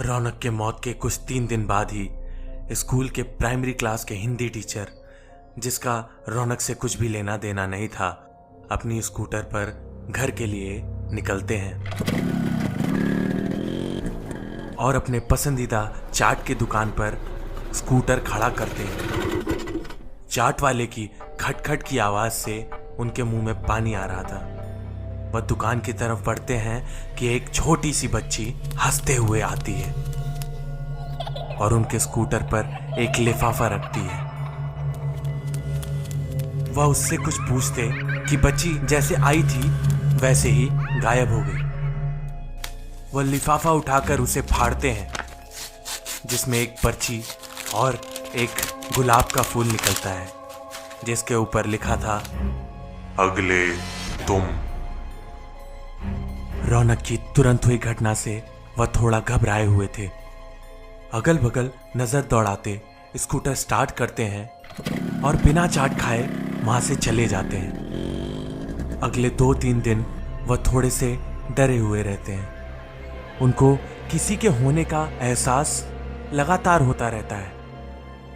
रौनक के मौत के कुछ 3 दिन बाद ही स्कूल के प्राइमरी क्लास के हिंदी टीचर, जिसका रौनक से कुछ भी लेना देना नहीं था, अपनी स्कूटर पर घर के लिए निकलते हैं और अपने पसंदीदा चाट की दुकान पर स्कूटर खड़ा करते हैं। चाट वाले की खटखट की आवाज से उनके मुंह में पानी आ रहा था। वह दुकान की तरफ बढ़ते हैं कि एक छोटी सी बच्ची हंसते हुए आती है और उनके स्कूटर पर एक लिफाफा रखती है। वह उससे कुछ पूछते कि बच्ची जैसे आई थी वैसे ही गायब हो गई। वह लिफाफा उठाकर उसे फाड़ते हैं, जिसमें एक पर्ची और एक गुलाब का फूल निकलता है, जिसके ऊपर लिखा था, अगले तुम। रौनक की तुरंत हुई घटना से वह थोड़ा घबराए हुए थे। अगल बगल नजर दौड़ाते स्कूटर स्टार्ट करते हैं और बिना चाट खाए वहां से चले जाते हैं। अगले 2-3 दिन वह थोड़े से डरे हुए रहते हैं। उनको किसी के होने का एहसास लगातार होता रहता है,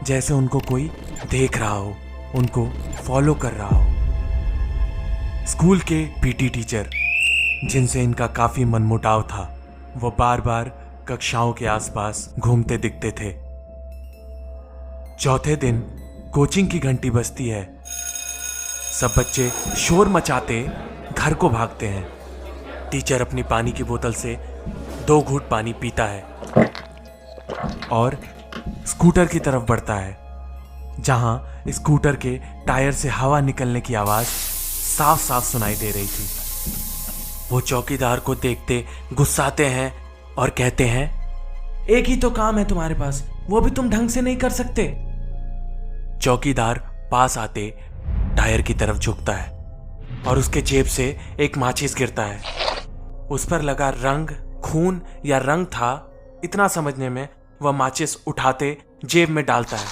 जैसे उनको कोई देख रहा हो, उनको फॉलो कर रहा हो। स्कूल के पीटी टीचर, जिनसे इनका काफी मनमुटाव था, वो बार बार कक्षाओं के आसपास घूमते दिखते थे। चौथे दिन कोचिंग की घंटी बजती है। सब बच्चे शोर मचाते घर को भागते हैं। टीचर अपनी पानी की बोतल से 2 घूंट पानी पीता है और स्कूटर की तरफ बढ़ता है, जहां स्कूटर के टायर से हवा निकलने की आवाज साफ साफ सुनाई दे रही थी। वो चौकीदार को देखते गुस्साते हैं और कहते हैं, एक ही तो काम है तुम्हारे पास, वो भी तुम ढंग से नहीं कर सकते। चौकीदार पास आते टायर की तरफ झुकता है और उसके जेब से एक माचिस गिरता है। उस पर लगा रंग खून या रंग था, इतना समझने में वह माचिस उठाते जेब में डालता है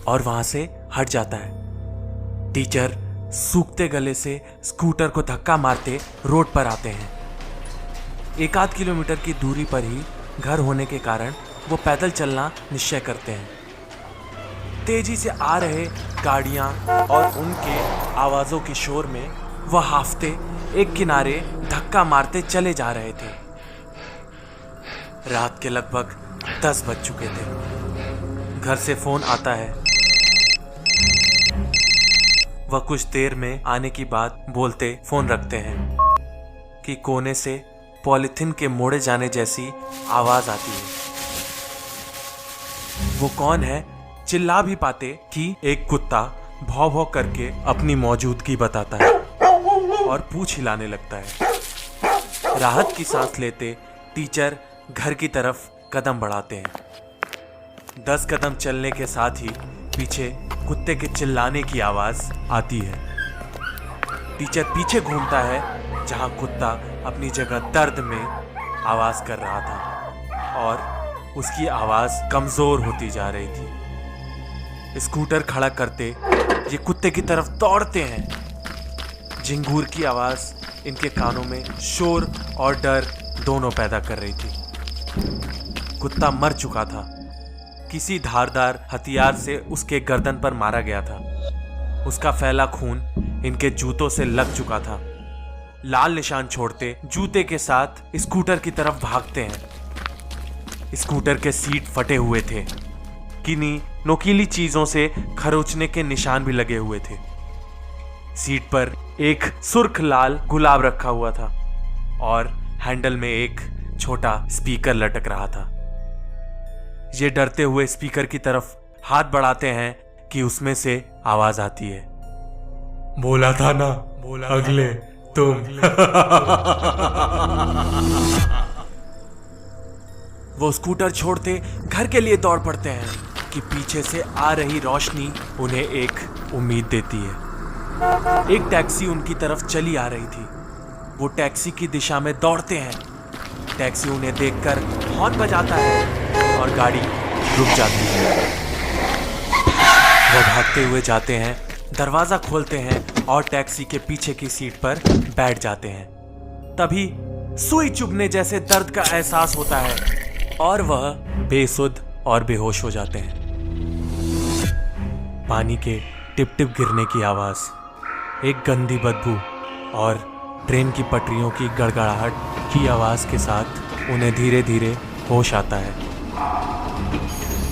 और वहां से हट जाता है। टीचर सूखते गले से स्कूटर को धक्का मारते रोड पर आते हैं। 1-8 किलोमीटर की दूरी पर ही घर होने के कारण वो पैदल चलना निश्चय करते हैं। तेजी से आ रहे गाड़ियां और उनके आवाजों के शोर में वह हाफते एक किनारे धक्का मारते चले जा रहे थे। रात के लगभग 10 बज चुके थे। घर से फोन आता है। वह कुछ देर में आने की बात बोलते फोन रखते हैं कि कोने से पॉलिथीन के मोड़े जाने जैसी आवाज आती है। वो कौन है चिल्ला भी पाते कि एक कुत्ता भौं भौं करके अपनी मौजूदगी बताता है और पूंछ हिलाने लगता है। राहत की सांस लेते टीचर घर की तरफ कदम बढ़ाते हैं। 10 कदम चलने के साथ ही पीछे कुत्ते के चिल्लाने की आवाज आती है। टीचर पीछे घूमता है, जहां कुत्ता अपनी जगह दर्द में आवाज कर रहा था और उसकी आवाज कमजोर होती जा रही थी। स्कूटर खड़ा करते ये कुत्ते की तरफ दौड़ते हैं। झिंगूर की आवाज इनके कानों में शोर और डर दोनों पैदा कर रही थी। कुत्ता मर चुका था। किसी धारदार हथियार से उसके गर्दन पर मारा गया था। उसका फैला खून इनके जूतों से लग चुका था। लाल निशान छोड़ते जूते के साथ स्कूटर की तरफ भागते हैं। स्कूटर के सीट फटे हुए थे। किन्हीं नोकीली चीजों से खरोचने के निशान भी लगे हुए थे। सीट पर एक सुर्ख लाल गुलाब रखा हुआ था और हैंडल में एक छोटा स्पीकर लटक रहा था। ये डरते हुए स्पीकर की तरफ हाथ बढ़ाते हैं कि उसमें से आवाज आती है, बोला था ना, अगले तुम। वो स्कूटर छोड़ते घर के लिए दौड़ पड़ते हैं कि पीछे से आ रही रोशनी उन्हें एक उम्मीद देती है। एक टैक्सी उनकी तरफ चली आ रही थी। वो टैक्सी की दिशा में दौड़ते हैं। टैक्सी उन्हें देखकर हॉर्न बजाता है और गाड़ी रुक जाती है। वो भागते हुए जाते हैं, दरवाजा खोलते हैं और टैक्सी के पीछे की सीट पर बैठ जाते हैं। तभी सुई चुभने जैसे दर्द का एहसास होता है। और वह बेसुध और बेहोश हो जाते हैं। पानी के टिप टिप गिरने की आवाज, एक गंदी बदबू और ट्रेन की पटरियों की गड़गड़ाहट की आवाज के साथ उन्हें धीरे धीरे होश आता है।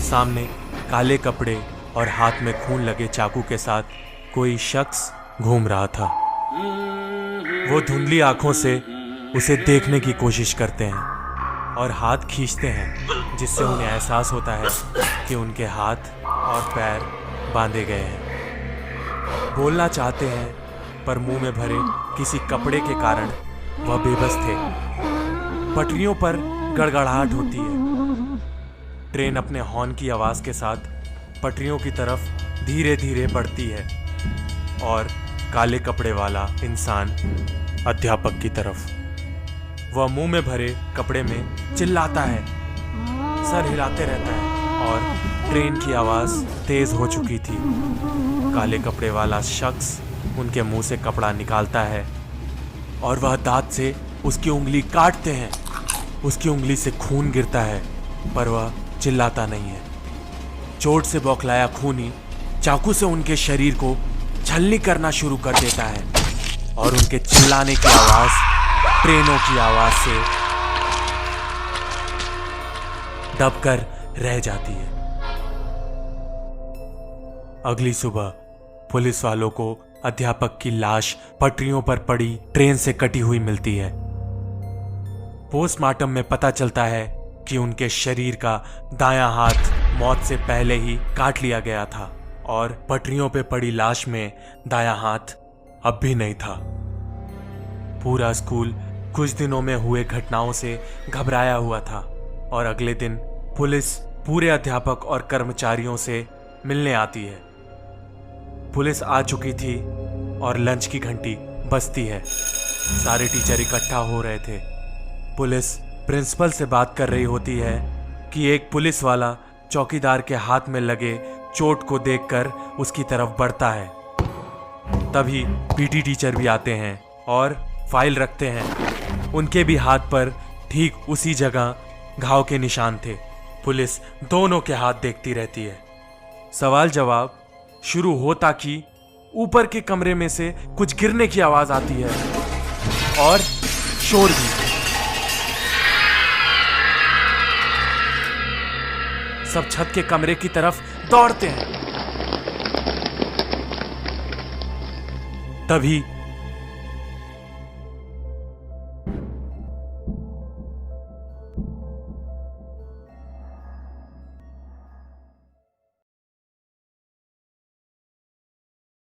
सामने काले कपड़े और हाथ में खून लगे चाकू के साथ कोई शख्स घूम रहा था। वो धुंधली आंखों से उसे देखने की कोशिश करते हैं और हाथ खींचते हैं, जिससे उन्हें एहसास होता है कि उनके हाथ और पैर बांधे गए हैं। बोलना चाहते हैं पर मुंह में भरे किसी कपड़े के कारण वह बेबस थे। पटरियों पर गड़गड़ाहट होती है। ट्रेन अपने हॉर्न की आवाज के साथ पटरियों की तरफ धीरे धीरे बढ़ती है और काले कपड़े वाला इंसान अध्यापक की तरफ। वह मुंह में भरे कपड़े में चिल्लाता है, सर हिलाते रहता है और ट्रेन की आवाज तेज हो चुकी थी। काले कपड़े वाला शख्स उनके मुंह से कपड़ा निकालता है और वह दांत से उसकी उंगली काटते हैं। उसकी उंगली से खून गिरता है पर वह चिल्लाता नहीं है। चोट से बौखलाया खूनी चाकू से उनके शरीर को छलनी करना शुरू कर देता है और उनके चिल्लाने की आवाज ट्रेनों की आवाज से दबकर रह जाती है। अगली सुबह पुलिस वालों को अध्यापक की लाश पटरियों पर पड़ी ट्रेन से कटी हुई मिलती है। पोस्टमार्टम में पता चलता है कि उनके शरीर का दायां हाथ मौत से पहले ही काट लिया गया था और पटरियों पे पड़ी लाश में दायां हाथ अब भी नहीं था। पूरा स्कूल कुछ दिनों में हुए घटनाओं से घबराया हुआ था और अगले दिन पुलिस पूरे अध्यापक और कर्मचारियों से मिलने आती है। पुलिस आ चुकी थी और लंच की घंटी बजती है। सारे टीचर इकट्ठा हो रहे थे। पुलिस प्रिंसिपल से बात कर रही होती है कि एक पुलिस वाला चौकीदार के हाथ में लगे चोट को देखकर उसकी तरफ बढ़ता है। तभी पीटी टीचर भी आते हैं और फाइल रखते हैं। उनके भी हाथ पर ठीक उसी जगह घाव के निशान थे। पुलिस दोनों के हाथ देखती रहती है। सवाल जवाब शुरू होता कि ऊपर के कमरे में से कुछ गिरने की आवाज आती है और शोर भी। सब छत के कमरे की तरफ दौड़ते हैं। तभी